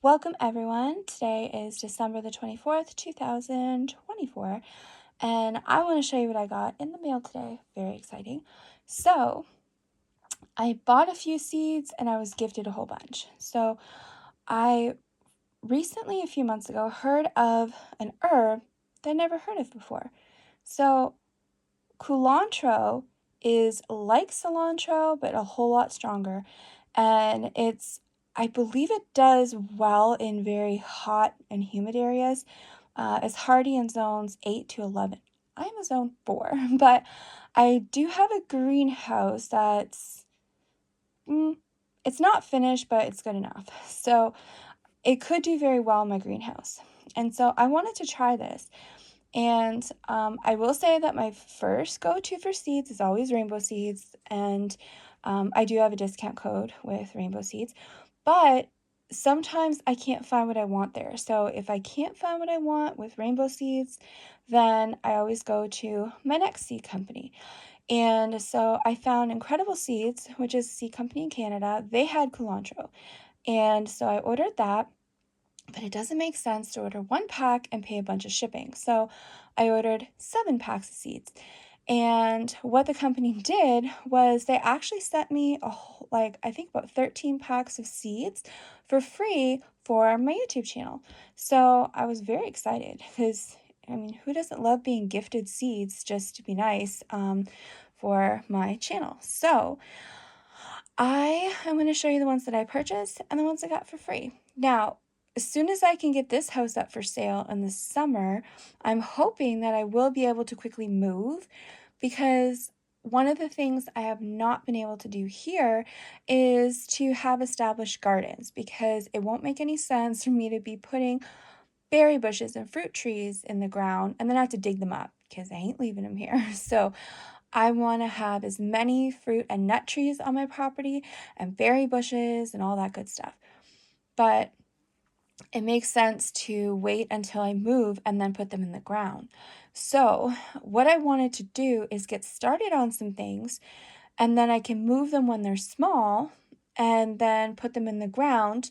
Welcome everyone. Today is December the 24th, 2024, and I want to show you what I got in the mail today. Very exciting. So, I bought a few seeds and I was gifted a whole bunch. So, I recently, a few months ago, heard of an herb that I never heard of before. So, culantro is like cilantro, but a whole lot stronger. And I believe it does well in very hot and humid areas. It's hardy in zones 8 to 11. I'm a zone 4, but I do have a greenhouse mm, it's not finished, but it's good enough. So it could do very well in my greenhouse. And so I wanted to try this. And I will say that my first go-to for seeds is always rainbow seeds, and I do have a discount code with rainbow seeds, but sometimes I can't find what I want there. So if I can't find what I want with rainbow seeds, then I always go to my next seed company. And so I found Incredible Seeds, which is a seed company in Canada. They had culantro. And so I ordered that, but it doesn't make sense to order one pack and pay a bunch of shipping. So I ordered 7 packs of seeds. And what the company did was they actually sent me I think about 13 packs of seeds for free for my YouTube channel. So I was very excited because, I mean, who doesn't love being gifted seeds just to be nice for my channel? So I am going to show you the ones that I purchased and the ones I got for free. Now, as soon as I can get this house up for sale in the summer, I'm hoping that I will be able to quickly move, because one of the things I have not been able to do here is to have established gardens, because it won't make any sense for me to be putting berry bushes and fruit trees in the ground and then I have to dig them up because I ain't leaving them here. So I want to have as many fruit and nut trees on my property and berry bushes and all that good stuff. But it makes sense to wait until I move and then put them in the ground. So, what I wanted to do is get started on some things, and then I can move them when they're small and then put them in the ground,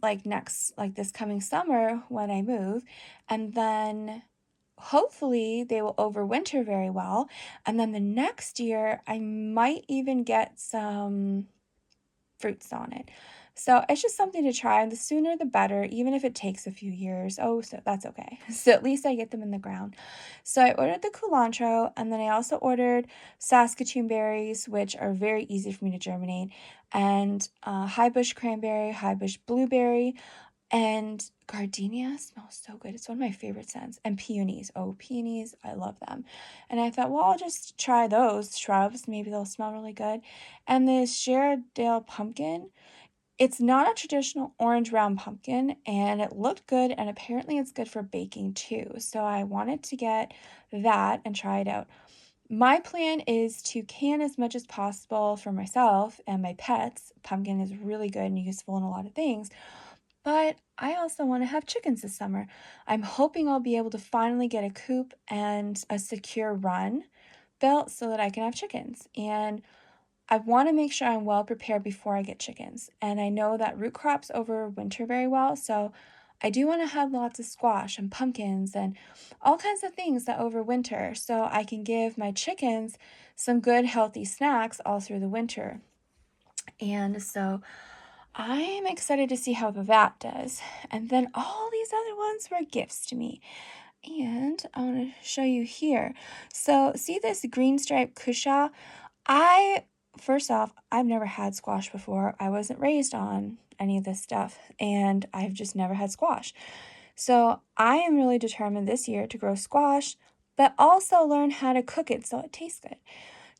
like this coming summer when I move. And then hopefully they will overwinter very well. And then the next year, I might even get some fruits on it. So it's just something to try. The sooner the better, even if it takes a few years. Oh, so that's okay. So at least I get them in the ground. So I ordered the culantro, and then I also ordered Saskatoon berries, which are very easy for me to germinate, and high bush cranberry, high bush blueberry, and gardenia smells so good. It's one of my favorite scents. And peonies. Oh, peonies, I love them. And I thought, well, I'll just try those shrubs. Maybe they'll smell really good. And this Sherriedale pumpkin, it's not a traditional orange round pumpkin, and it looked good, and apparently it's good for baking too. So I wanted to get that and try it out. My plan is to can as much as possible for myself and my pets. Pumpkin is really good and useful in a lot of things. But I also want to have chickens this summer. I'm hoping I'll be able to finally get a coop and a secure run built so that I can have chickens. And I want to make sure I'm well prepared before I get chickens. And I know that root crops overwinter very well, so I do want to have lots of squash and pumpkins and all kinds of things that overwinter so I can give my chickens some good healthy snacks all through the winter. And so I'm excited to see how that does. And then all these other ones were gifts to me. And I want to show you here. So see this green stripe cushaw? First off, I've never had squash before. I wasn't raised on any of this stuff, and I've just never had squash. So I am really determined this year to grow squash, but also learn how to cook it so it tastes good.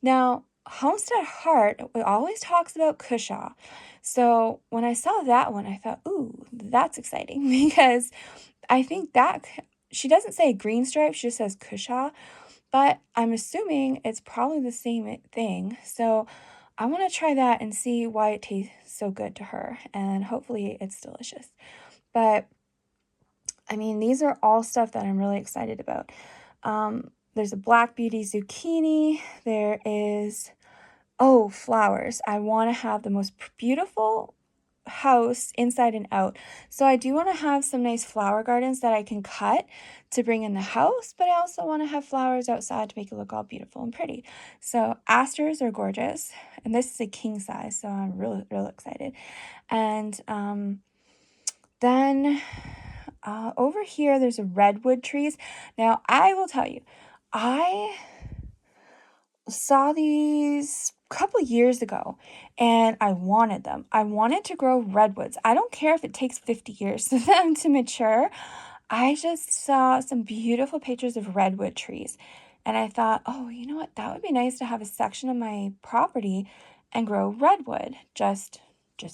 Now, Homestead Heart always talks about cushaw. So when I saw that one, I thought, ooh, that's exciting because I think that she doesn't say green stripe, she just says cushaw, but I'm assuming it's probably the same thing. So I want to try that and see why it tastes so good to her, and hopefully it's delicious. But I mean, these are all stuff that I'm really excited about. There's a Black Beauty zucchini. There is, oh, flowers. I want to have the most beautiful house inside and out. So I do want to have some nice flower gardens that I can cut to bring in the house, but I also want to have flowers outside to make it look all beautiful and pretty. So asters are gorgeous, and this is a king size, so I'm real excited. And then over here, there's redwood trees. Now, I will tell you, I saw these a couple years ago and I wanted them. I wanted to grow redwoods. I don't care if it takes 50 years for them to mature. I just saw some beautiful pictures of redwood trees and I thought, oh, you know what? That would be nice to have a section of my property and grow redwood just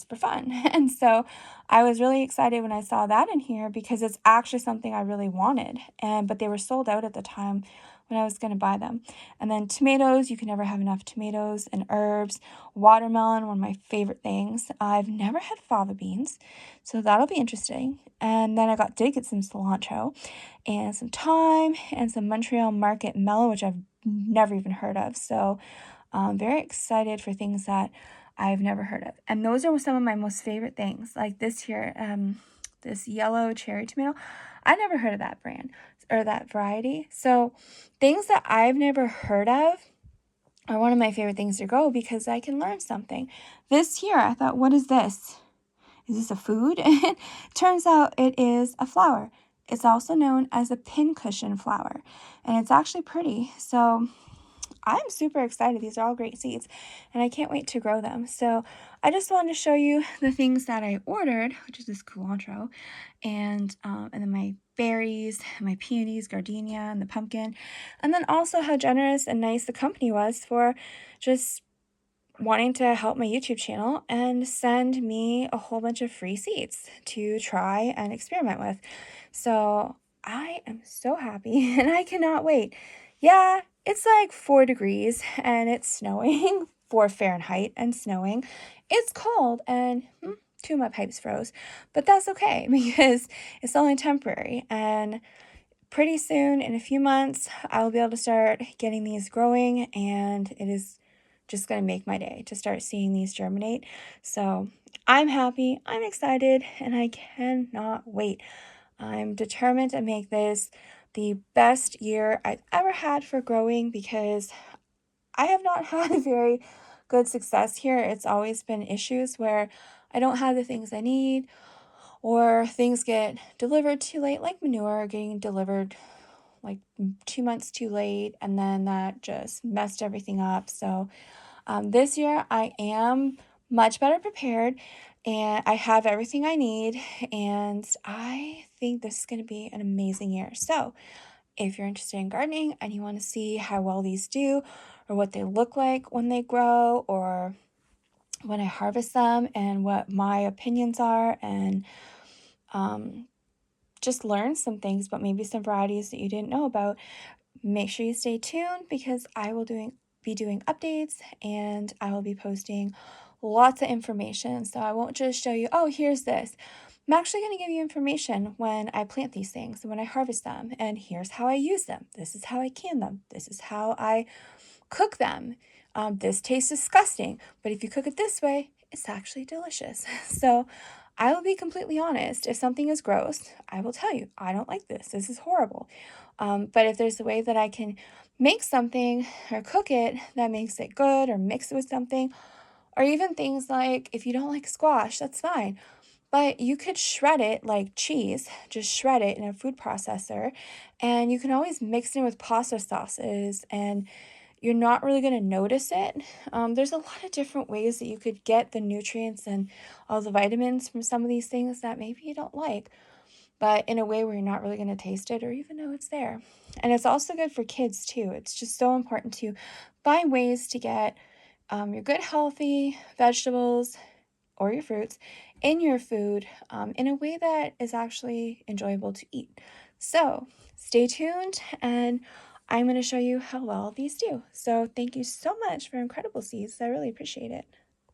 for fun. And so I was really excited when I saw that in here because it's actually something I really wanted. But they were sold out at the time when I was going to buy them. And then tomatoes, you can never have enough tomatoes, and herbs. Watermelon, one of my favorite things. I've never had fava beans, so that'll be interesting. And then did get some cilantro and some thyme and some Montreal Market melon, which I've never even heard of. So I'm very excited for things that I've never heard of. And those are some of my most favorite things. Like this here, this yellow cherry tomato. I never heard of that brand or that variety. So things that I've never heard of are one of my favorite things to grow because I can learn something. This here, I thought, what is this? Is this a food? Turns out it is a flower. It's also known as a pincushion flower, and it's actually pretty. So I'm super excited. These are all great seeds, and I can't wait to grow them. So I just wanted to show you the things that I ordered, which is this cilantro, and then my berries, my peonies, gardenia, and the pumpkin, and then also how generous and nice the company was for just wanting to help my YouTube channel and send me a whole bunch of free seeds to try and experiment with. So I am so happy and I cannot wait. Yeah, it's like 4 degrees and it's snowing, 4 Fahrenheit and snowing. It's cold and two of my pipes froze, but that's okay because it's only temporary. And pretty soon, in a few months, I'll be able to start getting these growing, and it is just going to make my day to start seeing these germinate. So I'm happy, I'm excited, and I cannot wait. I'm determined to make this the best year I've ever had for growing because I have not had very good success here. It's always been issues where I don't have the things I need, or things get delivered too late, like manure getting delivered like 2 months too late, and then that just messed everything up. So this year I am much better prepared and I have everything I need, and I think this is going to be an amazing year. So if you're interested in gardening and you want to see how well these do, or what they look like when they grow, or when I harvest them, and what my opinions are, and just learn some things, but maybe some varieties that you didn't know about, make sure you stay tuned because I will be doing updates, and I will be posting lots of information. So I won't just show you, oh, here's this. I'm actually going to give you information when I plant these things and when I harvest them, and here's how I use them. This is how I can them. This is how I cook them. This tastes disgusting, but if you cook it this way, it's actually delicious. So I will be completely honest. If something is gross, I will tell you, I don't like this. This is horrible. But if there's a way that I can make something or cook it that makes it good, or mix it with something, or even things like if you don't like squash, that's fine. But you could shred it like cheese, just shred it in a food processor, and you can always mix it with pasta sauces, and you're not really going to notice it. There's a lot of different ways that you could get the nutrients and all the vitamins from some of these things that maybe you don't like, but in a way where you're not really going to taste it or even know it's there. And it's also good for kids too. It's just so important to find ways to get your good, healthy vegetables or your fruits in your food in a way that is actually enjoyable to eat. So stay tuned, and I'm going to show you how well these do. So thank you so much for incredible seeds. I really appreciate it.